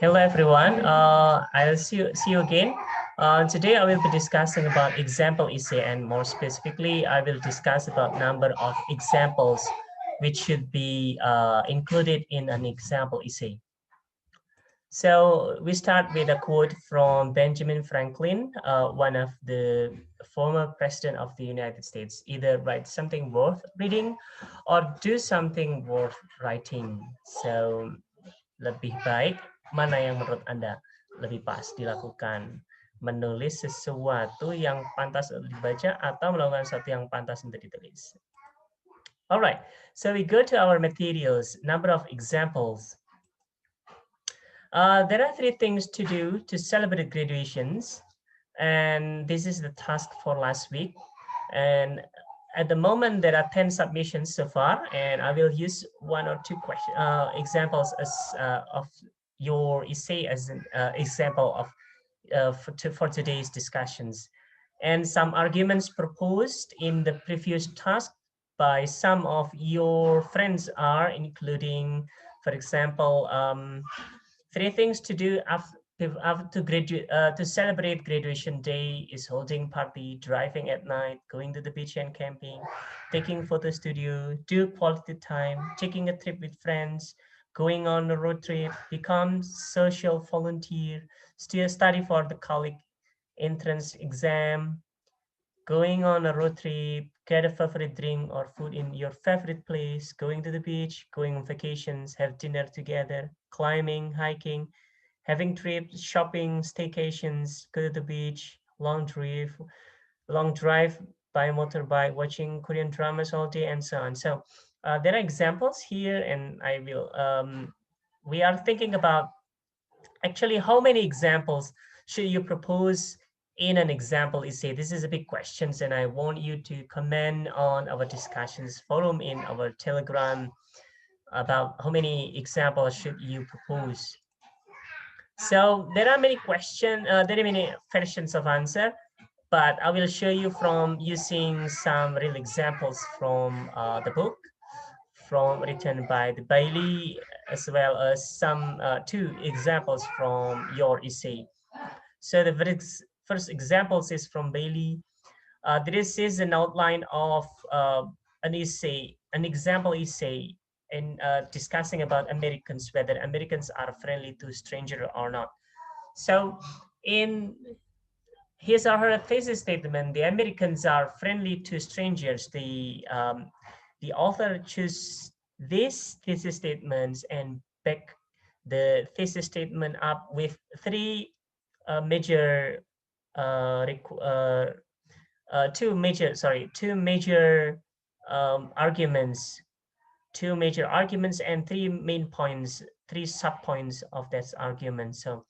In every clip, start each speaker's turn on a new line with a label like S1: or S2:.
S1: Hello everyone. I'll see you again. Today I will be discussing about example essay, and more specifically, I will discuss about number of examples which should be included in an example essay. So we start with a quote from Benjamin Franklin, one of the former president of the United States. Either write something worth reading or do something worth writing. So lebih baik mana yang menurut Anda lebih pas dilakukan? Menulis sesuatu yang pantas untuk dibaca atau melakukan sesuatu yang pantas untuk ditulis? All right, so we go to our materials, number of examples. There are three things to do to celebrate graduations, and this is the task for last week. And at the moment, there are 10 submissions so far, and I will use one or two examples as of your essay as an example of for today's discussions. And some arguments proposed in the previous task by some of your friends are including, for example, three things to do to celebrate graduation day is holding party, driving at night, going to the beach and camping, taking photo studio, do quality time, taking a trip with friends, going on a road trip, become social volunteer, still study for the college entrance exam, going on a road trip, get a favorite drink or food in your favorite place, going to the beach, going on vacations, have dinner together, climbing, hiking, having trips, shopping, staycations, go to the beach, long drive by motorbike, watching Korean dramas all day, and so on. So there are examples here, and we are thinking about actually how many examples should you propose in an example essay. This is a big question, and I want you to comment on our discussions forum in our Telegram about how many examples should you propose. So there are many questions, there are many versions of answer, but I will show you from using some real examples from the book from written by the Bailey, as well as some two examples from your essay. So the first examples is from Bailey. This is an outline of an essay, an example essay, in discussing about Americans, whether Americans are friendly to stranger or not. So in his or her thesis statement, the Americans are friendly to strangers. The author chose these thesis statements and back the thesis statement up with three major two major arguments, and three main points, three sub-points of that argument. So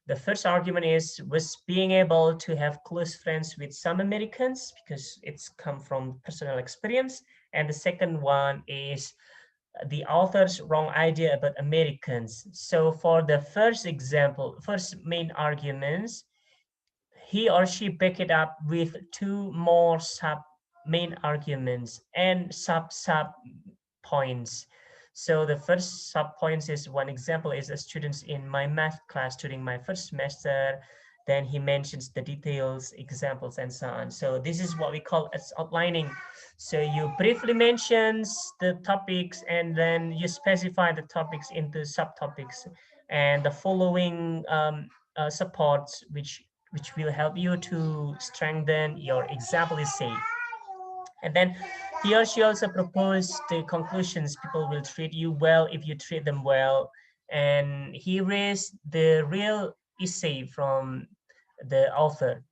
S1: the first argument was being able to have close friends with some Americans because it's come from personal experience. And the second one is the author's wrong idea about Americans. So for the first example, first main arguments, he or she back it up with two more sub main arguments and sub points. So the first sub points is one example is a students in my math class during my first semester. Then he mentions the details, examples, and so on. So this is what we call as outlining. So you briefly mentions the topics and then you specify the topics into subtopics, and the following supports which will help you to strengthen your example essay. And then he or she also proposed the conclusions. People will treat you well if you treat them well. And he raised the real essay from the author.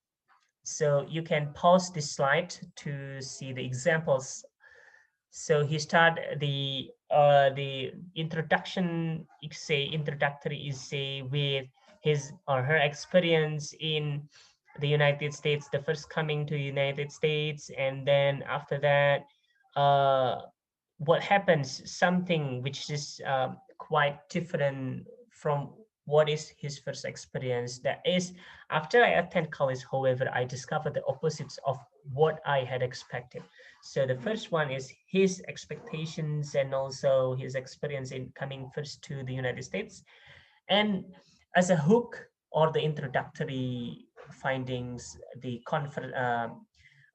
S1: So you can pause this slide to see the examples. So he started the introductory essay with his or her experience in the United States, the first coming to United States, and then after that, what happens, something which is quite different from what is his first experience. That is, after I attend college, however, I discovered the opposites of what I had expected. So the first one is his expectations and also his experience in coming first to the United States. And as a hook or the introductory findings, the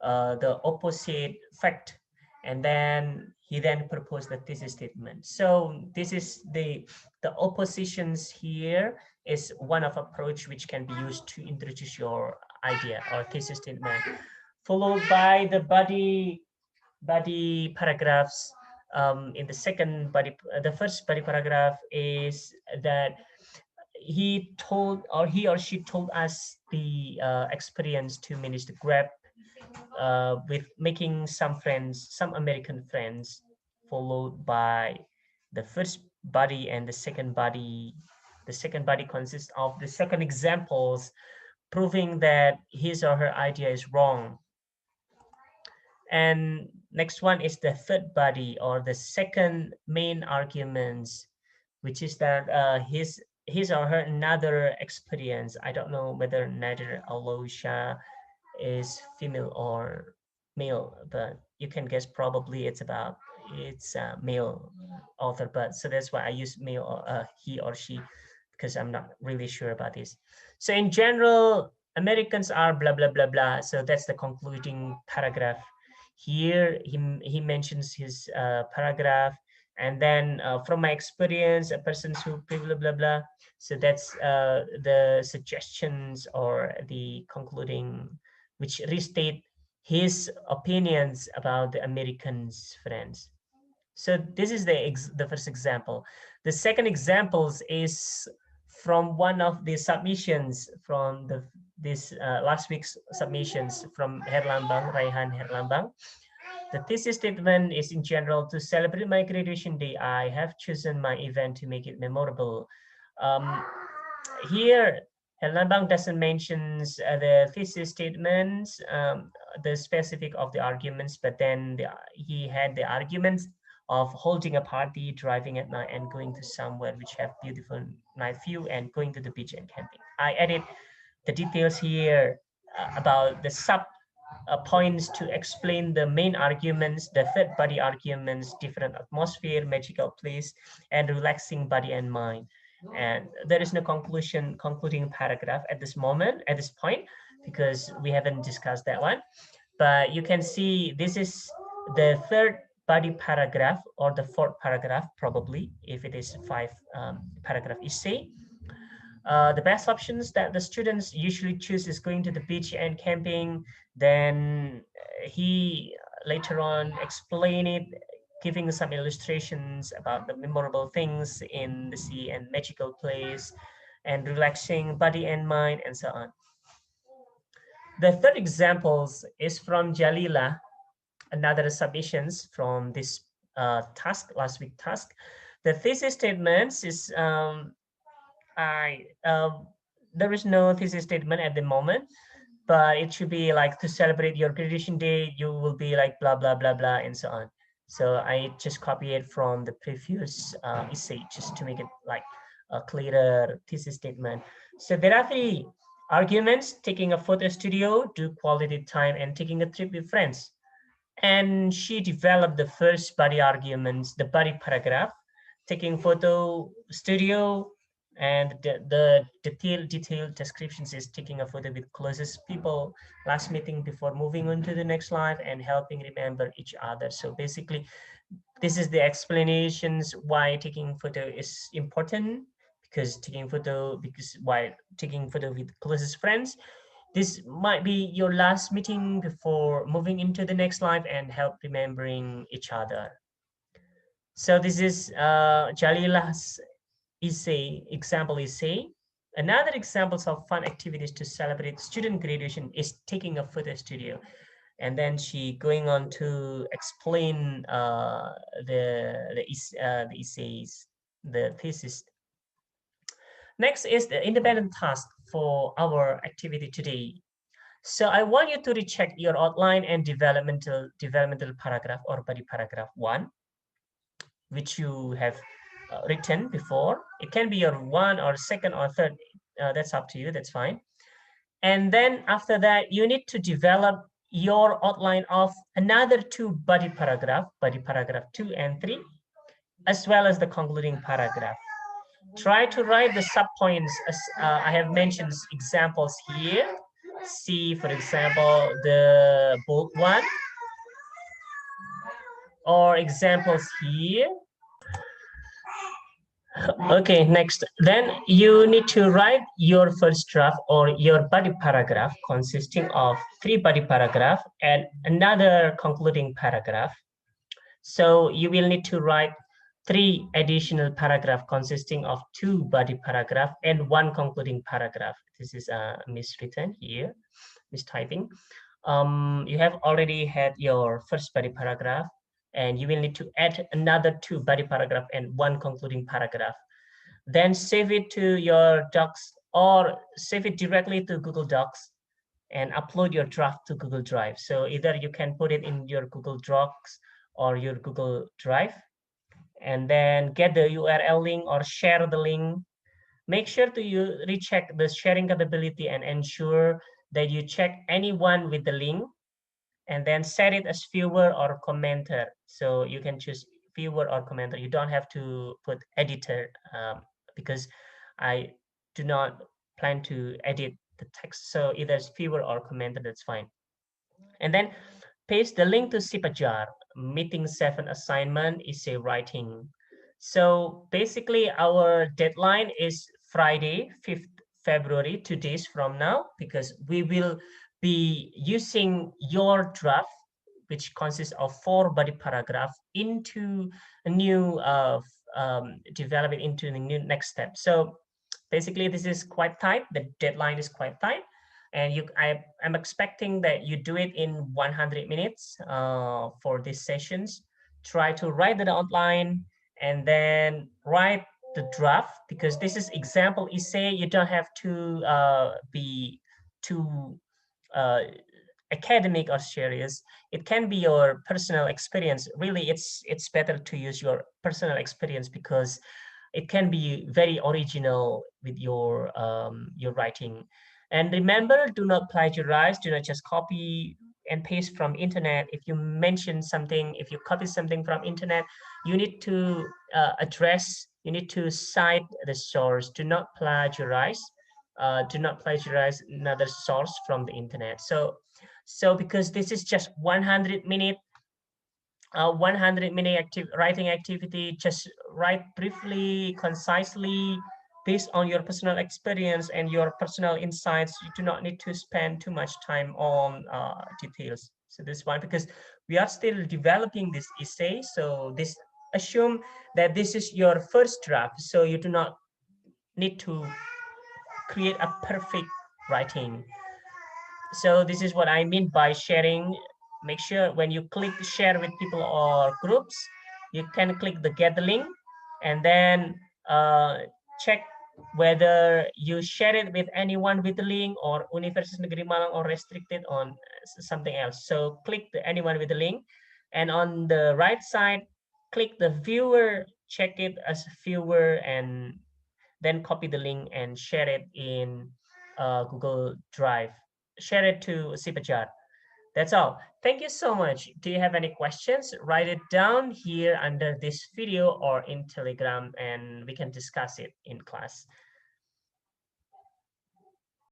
S1: the opposite fact, and then he then proposed the thesis statement. So this is the oppositions here is one of approach which can be used to introduce your idea or thesis statement, followed by the body paragraphs. In the second body, the first body paragraph is that he told, or he or she told us the experience to manage the Grab with making some friends, some American friends, followed by the first body and the second body. The second body consists of the second examples proving that his or her idea is wrong. And next one is the third body or the second main arguments, which is that his or her another experience. I don't know whether neither Aloysia is female or male, but you can guess probably it's a male author. But so that's why I use male or he or she, because I'm not really sure about this. So in general, Americans are blah blah blah blah. So that's the concluding paragraph. Here he mentions his paragraph, and then from my experience, a person who blah blah blah. So that's the suggestions or the concluding, which restate his opinions about the Americans' friends. So this is the first example. The second examples is from one of the submissions from this last week's submissions from Herlambang, Raihan Herlambang. The thesis statement is in general: to celebrate my graduation day, I have chosen my event to make it memorable. Here, Herlambang doesn't mention the thesis statements, the specific of the arguments, but then he had the arguments of holding a party, driving at night, and going to somewhere which have beautiful night view, and going to the beach and camping. I added the details here about the sub points to explain the main arguments, the third body arguments, different atmosphere, magical place, and relaxing body and mind. And there is no concluding paragraph at this moment, at this point, because we haven't discussed that one. But you can see this is the third body paragraph or the fourth paragraph, probably, if it is five paragraph essay. The best options that the students usually choose is going to the beach and camping. Then he later on explain it, giving some illustrations about the memorable things in the sea and magical place and relaxing body and mind and so on. The third examples is from Jalila, another submissions from this last week task. The thesis statements is there is no thesis statement at the moment, but it should be like, to celebrate your graduation day, you will be like blah blah blah blah and so on. So I just copy it from the previous essay just to make it like a clearer thesis statement. So there are three arguments: taking a photo studio, do quality time, and taking a trip with friends. And she developed the first body arguments, the body paragraph: taking photo studio, and the detailed descriptions is taking a photo with closest people, last meeting before moving on to the next life, and helping remember each other. So basically, this is the explanations why taking photo is important, because while taking photo with closest friends, this might be your last meeting before moving into the next life and help remembering each other. So this is Jalila's example essay. Another examples of fun activities to celebrate student graduation is taking a photo studio. And then she going on to explain the essays, the thesis. Next is the independent task for our activity today. So I want you to recheck your outline and developmental paragraph or body paragraph 1, which you have written before. It can be your one or second or third. That's up to you. That's fine. And then after that, you need to develop your outline of another 2 body paragraph 2 and 3, as well as the concluding paragraph. Try to write the subpoints as I have mentioned examples here. See, for example, the bold one, or examples here. Okay, next. Then you need to write your first draft or your body paragraph consisting of 3 body paragraph and another concluding paragraph. So you will need to write 3 additional paragraph consisting of 2 body paragraph and 1 concluding paragraph. This is miswritten here, mistyping. You have already had your first body paragraph, and you will need to add another 2 body paragraph and 1 concluding paragraph. Then save it to your docs or save it directly to Google Docs and upload your draft to Google Drive. So either you can put it in your Google Docs or your Google Drive, and then get the URL link or share the link. Make sure to recheck the sharing capability and ensure that you check anyone with the link, and then set it as viewer or commenter. So you can choose viewer or commenter. You don't have to put editor because I do not plan to edit the text. So either it's viewer or commenter, that's fine. And then paste the link to Sipajar, meeting 7 assignment, essay writing. So basically our deadline is Friday, 5th February, 2 days from now, because we will be using your draft, which consists of 4 body paragraph, into a new, develop it into the new next step. So basically this is quite tight. The deadline is quite tight. And I'm expecting that you do it in 100 minutes for these sessions. Try to write the outline and then write the draft, because this is example essay. You don't have to be too uh, academic or serious. It can be your personal experience. Really, it's better to use your personal experience because it can be very original with your writing. And remember, do not plagiarize. Do not just copy and paste from internet. If you mention something, if you copy something from internet, you need to you need to cite the source. Do not plagiarize. Do not plagiarize another source from the internet. So because this is just 100-minute 100-minute writing activity, just write briefly, concisely, based on your personal experience and your personal insights. You do not need to spend too much time on details. So this one, because we are still developing this essay. So this assume that this is your first draft. So you do not need to create a perfect writing. So this is what I mean by sharing. Make sure when you click share with people or groups, you can click the get the link, and then check whether you share it with anyone with the link, or Universitas Negeri Malang, or restricted on something else. So click the anyone with the link, and on the right side, click the viewer, check it as viewer, and then copy the link and share it in Google Drive. Share it to Sipajar. That's all. Thank you so much. Do you have any questions? Write it down here under this video or in Telegram, and we can discuss it in class.